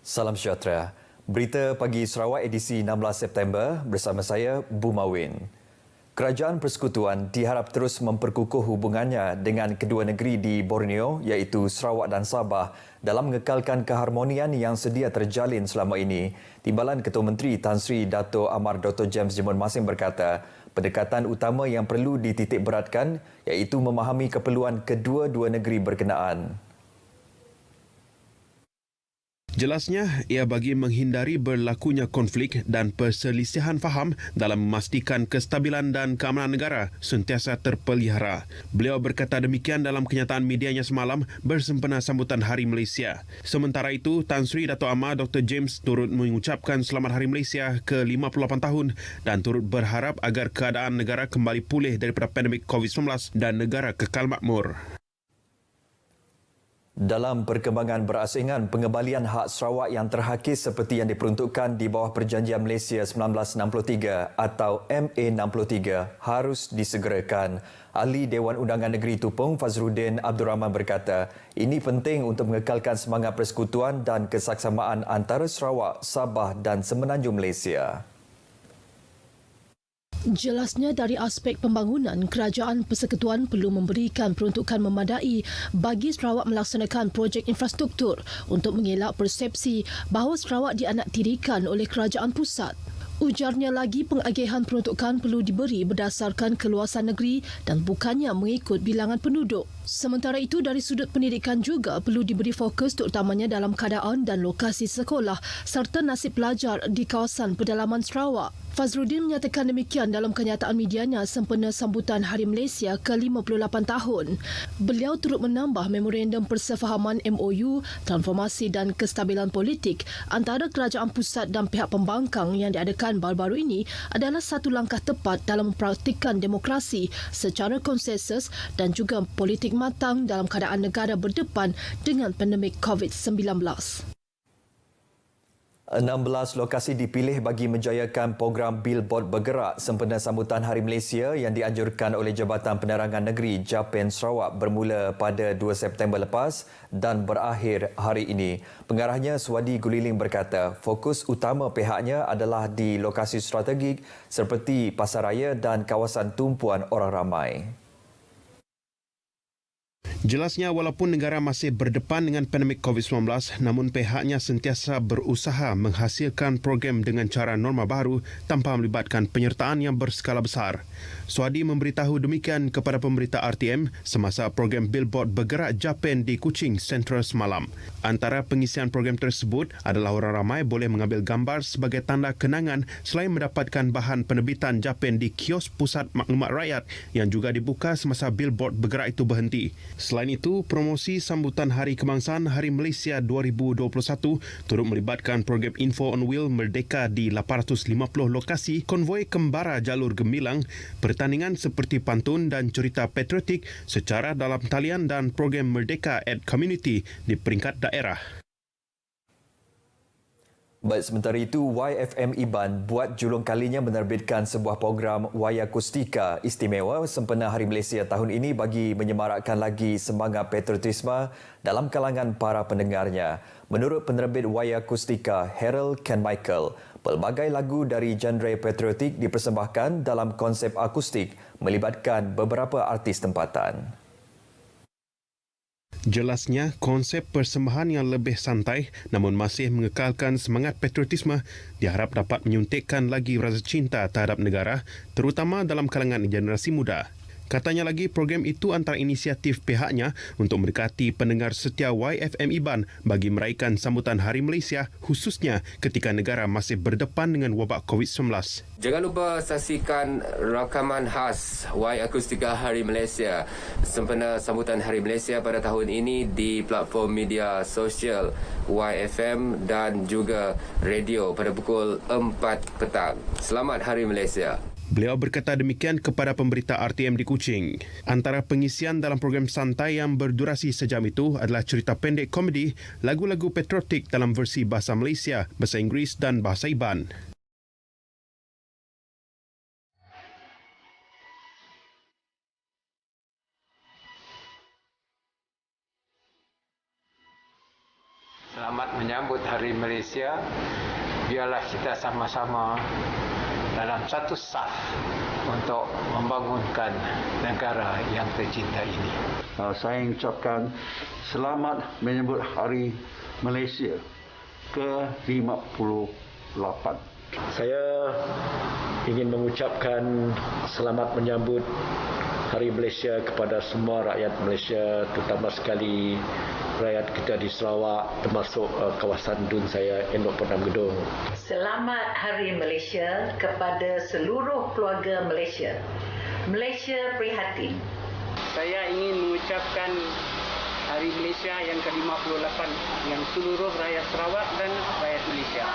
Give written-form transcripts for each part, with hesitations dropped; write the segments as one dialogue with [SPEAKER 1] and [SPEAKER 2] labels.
[SPEAKER 1] Salam sejahtera. Berita Pagi Sarawak edisi 16 September bersama saya, Bu Mawin. Kerajaan Persekutuan diharap terus memperkukuh hubungannya dengan kedua negeri di Borneo iaitu Sarawak dan Sabah dalam mengekalkan keharmonian yang sedia terjalin selama ini. Timbalan Ketua Menteri Tan Sri Dato' Amar Dr. James Jimun Masin berkata, pendekatan utama yang perlu dititikberatkan iaitu memahami keperluan kedua-dua negeri berkenaan.
[SPEAKER 2] Jelasnya, ia bagi menghindari berlakunya konflik dan perselisihan faham dalam memastikan kestabilan dan keamanan negara sentiasa terpelihara. Beliau berkata demikian dalam kenyataan medianya semalam bersempena sambutan Hari Malaysia. Sementara itu, Tan Sri Dato' Amar Dr. James turut mengucapkan Selamat Hari Malaysia ke-58 tahun dan turut berharap agar keadaan negara kembali pulih daripada pandemik COVID-19 dan negara kekal makmur.
[SPEAKER 1] Dalam perkembangan berasingan, pengembalian hak Sarawak yang terhakis seperti yang diperuntukkan di bawah Perjanjian Malaysia 1963 atau MA63 harus disegerakan. Ahli Dewan Undangan Negeri Tupung Fazruddin Abdul Rahman berkata, ini penting untuk mengekalkan semangat persekutuan dan kesaksamaan antara Sarawak, Sabah dan Semenanjung Malaysia.
[SPEAKER 3] Jelasnya dari aspek pembangunan, Kerajaan Persekutuan perlu memberikan peruntukan memadai bagi Sarawak melaksanakan projek infrastruktur untuk mengelak persepsi bahawa Sarawak dianaktirikan oleh Kerajaan Pusat. Ujarnya lagi pengagihan peruntukan perlu diberi berdasarkan keluasan negeri dan bukannya mengikut bilangan penduduk. Sementara itu, dari sudut pendidikan juga perlu diberi fokus terutamanya dalam keadaan dan lokasi sekolah serta nasib pelajar di kawasan pedalaman Sarawak. Fazruddin menyatakan demikian dalam kenyataan medianya sempena sambutan Hari Malaysia ke-58 tahun. Beliau turut menambah memorandum persefahaman MOU, transformasi dan kestabilan politik antara kerajaan pusat dan pihak pembangkang yang diadakan baru-baru ini adalah satu langkah tepat dalam mempraktikkan demokrasi secara konsensus dan juga politik matang dalam keadaan negara berdepan dengan pandemik COVID-19.
[SPEAKER 1] 16 lokasi dipilih bagi menjayakan program Billboard Bergerak sempena sambutan Hari Malaysia yang dianjurkan oleh Jabatan Penerangan Negeri Japan Sarawak bermula pada 2 September lepas dan berakhir hari ini. Pengarahnya Swadi Guliling berkata, fokus utama pihaknya adalah di lokasi strategik seperti pasaraya dan kawasan tumpuan orang ramai.
[SPEAKER 2] Jelasnya, walaupun negara masih berdepan dengan pandemik COVID-19, namun pihaknya sentiasa berusaha menghasilkan program dengan cara norma baru tanpa melibatkan penyertaan yang berskala besar. Swadi memberitahu demikian kepada pemberita RTM semasa program Billboard Bergerak Japan di Kuching Central semalam. Antara pengisian program tersebut adalah orang ramai boleh mengambil gambar sebagai tanda kenangan selain mendapatkan bahan penerbitan Japan di kios pusat maklumat rakyat yang juga dibuka semasa Billboard Bergerak itu berhenti. Selain itu, promosi sambutan Hari Kebangsaan Hari Malaysia 2021 turut melibatkan program Info on Wheel Merdeka di 850 lokasi, konvoi kembara jalur gemilang, pertandingan seperti pantun dan cerita patriotik secara dalam talian dan program Merdeka at Community di peringkat daerah.
[SPEAKER 1] Baik, sementara itu, YFM Iban buat julung kalinya menerbitkan sebuah program Wayakustika istimewa sempena Hari Malaysia tahun ini bagi menyemarakkan lagi semangat patriotisme dalam kalangan para pendengarnya. Menurut penerbit Wayakustika, Harold Carmichael, pelbagai lagu dari genre patriotik dipersembahkan dalam konsep akustik melibatkan beberapa artis tempatan.
[SPEAKER 2] Jelasnya, konsep persembahan yang lebih santai namun masih mengekalkan semangat patriotisme diharap dapat menyuntikkan lagi rasa cinta terhadap negara, terutama dalam kalangan generasi muda. Katanya lagi, program itu antara inisiatif pihaknya untuk mendekati pendengar setia YFM Iban bagi meraihkan sambutan Hari Malaysia khususnya ketika negara masih berdepan dengan wabak COVID-19.
[SPEAKER 4] Jangan lupa saksikan rakaman khas Y Akustika Hari Malaysia sempena sambutan Hari Malaysia pada tahun ini di platform media sosial YFM dan juga radio pada pukul 4 petang. Selamat Hari Malaysia.
[SPEAKER 2] Beliau berkata demikian kepada pemberita RTM di Kuching. Antara pengisian dalam program santai yang berdurasi sejam itu adalah cerita pendek komedi, lagu-lagu patriotik dalam versi bahasa Malaysia, bahasa Inggeris dan bahasa Iban.
[SPEAKER 5] Selamat menyambut Hari Malaysia, biarlah kita sama-sama dalam satu saf untuk membangunkan negara yang tercinta ini.
[SPEAKER 6] Saya ingin ucapkan selamat menyambut Hari Malaysia ke-58.
[SPEAKER 7] Saya ingin mengucapkan selamat menyambut Hari Malaysia kepada semua rakyat Malaysia, terutama sekali rakyat kita di Sarawak, termasuk kawasan Dun saya, Endok Pernam Gedung.
[SPEAKER 8] Selamat Hari Malaysia kepada seluruh keluarga Malaysia. Malaysia prihatin.
[SPEAKER 9] Saya ingin mengucapkan Hari Malaysia yang ke-58 yang seluruh rakyat Sarawak dan rakyat Malaysia.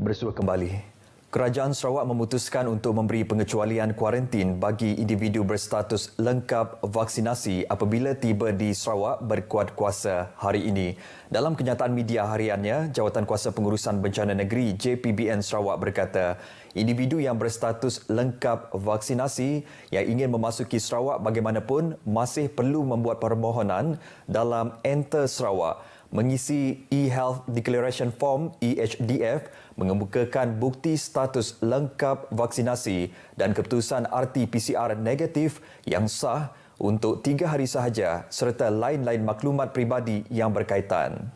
[SPEAKER 1] Bersua kembali. Kerajaan Sarawak memutuskan untuk memberi pengecualian kuarantin bagi individu berstatus lengkap vaksinasi apabila tiba di Sarawak berkuat kuasa hari ini. Dalam kenyataan media hariannya, Jawatankuasa Pengurusan Bencana Negeri JPBN Sarawak berkata, individu yang berstatus lengkap vaksinasi yang ingin memasuki Sarawak bagaimanapun masih perlu membuat permohonan dalam Enter Sarawak, mengisi e-Health Declaration Form EHDF, mengemukakan bukti status lengkap vaksinasi dan keputusan RT-PCR negatif yang sah untuk 3 hari sahaja serta lain-lain maklumat peribadi yang berkaitan.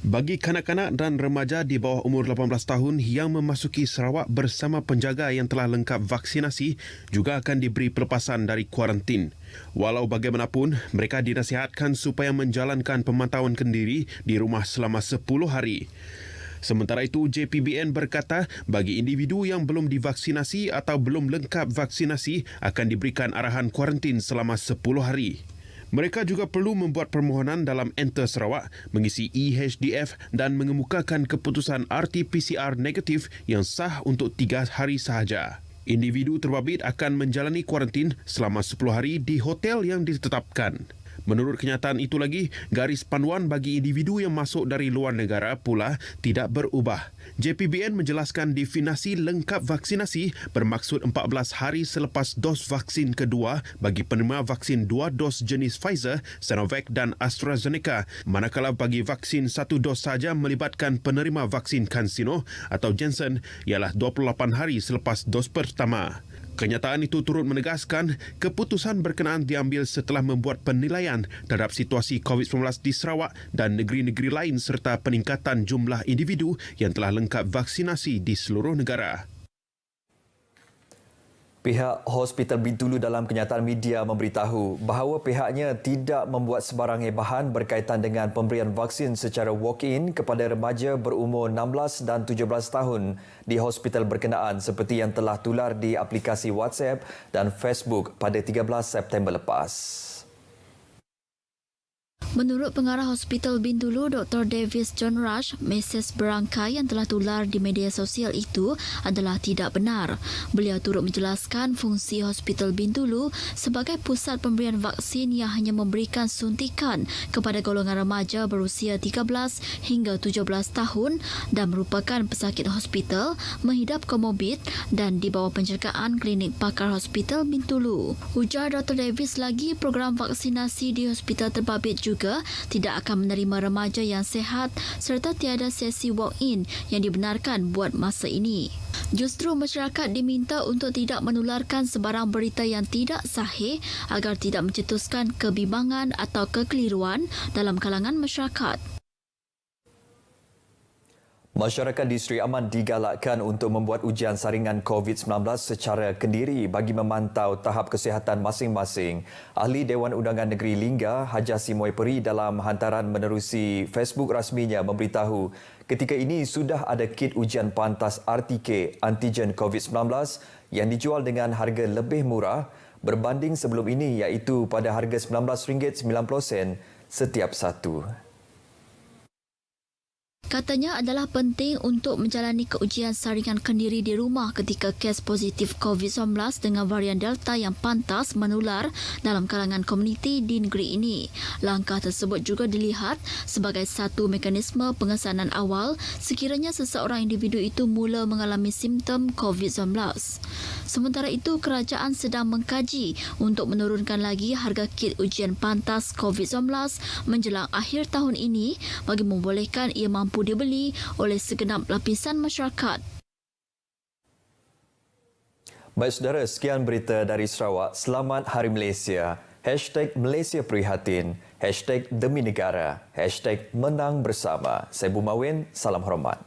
[SPEAKER 2] Bagi kanak-kanak dan remaja di bawah umur 18 tahun yang memasuki Sarawak bersama penjaga yang telah lengkap vaksinasi juga akan diberi pelepasan dari kuarantin. Walau bagaimanapun, mereka dinasihatkan supaya menjalankan pemantauan kendiri di rumah selama 10 hari. Sementara itu, JPBN berkata bagi individu yang belum divaksinasi atau belum lengkap vaksinasi akan diberikan arahan kuarantin selama 10 hari. Mereka juga perlu membuat permohonan dalam Enter Sarawak, mengisi EHDF dan mengemukakan keputusan RT-PCR negatif yang sah untuk 3 hari sahaja. Individu terbabit akan menjalani kuarantin selama 10 hari di hotel yang ditetapkan. Menurut kenyataan itu lagi, garis panduan bagi individu yang masuk dari luar negara pula tidak berubah. JPBN menjelaskan definisi lengkap vaksinasi bermaksud 14 hari selepas dos vaksin kedua bagi penerima vaksin 2 dos jenis Pfizer, Sinovac dan AstraZeneca, manakala bagi vaksin 1 dos saja melibatkan penerima vaksin CanSino atau Janssen ialah 28 hari selepas dos pertama. Kenyataan itu turut menegaskan keputusan berkenaan diambil setelah membuat penilaian terhadap situasi COVID-19 di Sarawak dan negeri-negeri lain serta peningkatan jumlah individu yang telah lengkap vaksinasi di seluruh negara.
[SPEAKER 1] Pihak Hospital Bintulu dalam kenyataan media memberitahu bahawa pihaknya tidak membuat sebarang hebahan berkaitan dengan pemberian vaksin secara walk-in kepada remaja berumur 16 dan 17 tahun di hospital berkenaan seperti yang telah tular di aplikasi WhatsApp dan Facebook pada 13 September lepas.
[SPEAKER 10] Menurut pengarah Hospital Bintulu, Dr. Davis John Rush, mesej berangkai yang telah tular di media sosial itu adalah tidak benar. Beliau turut menjelaskan fungsi Hospital Bintulu sebagai pusat pemberian vaksin yang hanya memberikan suntikan kepada golongan remaja berusia 13 hingga 17 tahun dan merupakan pesakit hospital, menghidap komorbid dan di bawah penjagaan klinik pakar Hospital Bintulu. Ujar Dr. Davis lagi, program vaksinasi di hospital terbabit juga tidak akan menerima remaja yang sihat serta tiada sesi walk-in yang dibenarkan buat masa ini. Justru masyarakat diminta untuk tidak menularkan sebarang berita yang tidak sahih agar tidak mencetuskan kebimbangan atau kekeliruan dalam kalangan masyarakat.
[SPEAKER 1] Masyarakat di Seri Aman digalakkan untuk membuat ujian saringan COVID-19 secara kendiri bagi memantau tahap kesihatan masing-masing. Ahli Dewan Undangan Negeri Lingga, Haja Simoy Peri dalam hantaran menerusi Facebook rasminya memberitahu ketika ini sudah ada kit ujian pantas RTK antigen COVID-19 yang dijual dengan harga lebih murah berbanding sebelum ini iaitu pada harga RM19.90 setiap satu.
[SPEAKER 10] Katanya adalah penting untuk menjalani keujian saringan kendiri di rumah ketika kes positif COVID-19 dengan varian Delta yang pantas menular dalam kalangan komuniti di negeri ini. Langkah tersebut juga dilihat sebagai satu mekanisme pengesanan awal sekiranya seseorang individu itu mula mengalami simptom COVID-19. Sementara itu, kerajaan sedang mengkaji untuk menurunkan lagi harga kit ujian pantas COVID-19 menjelang akhir tahun ini bagi membolehkan ia mampu dibeli oleh segenap lapisan masyarakat.
[SPEAKER 1] Baik saudara, sekian berita dari Sarawak. Selamat Hari Malaysia. #Malaysia Prihatin. #Demi Negara. #Menang Bersama. Saya Bumawin. Salam hormat.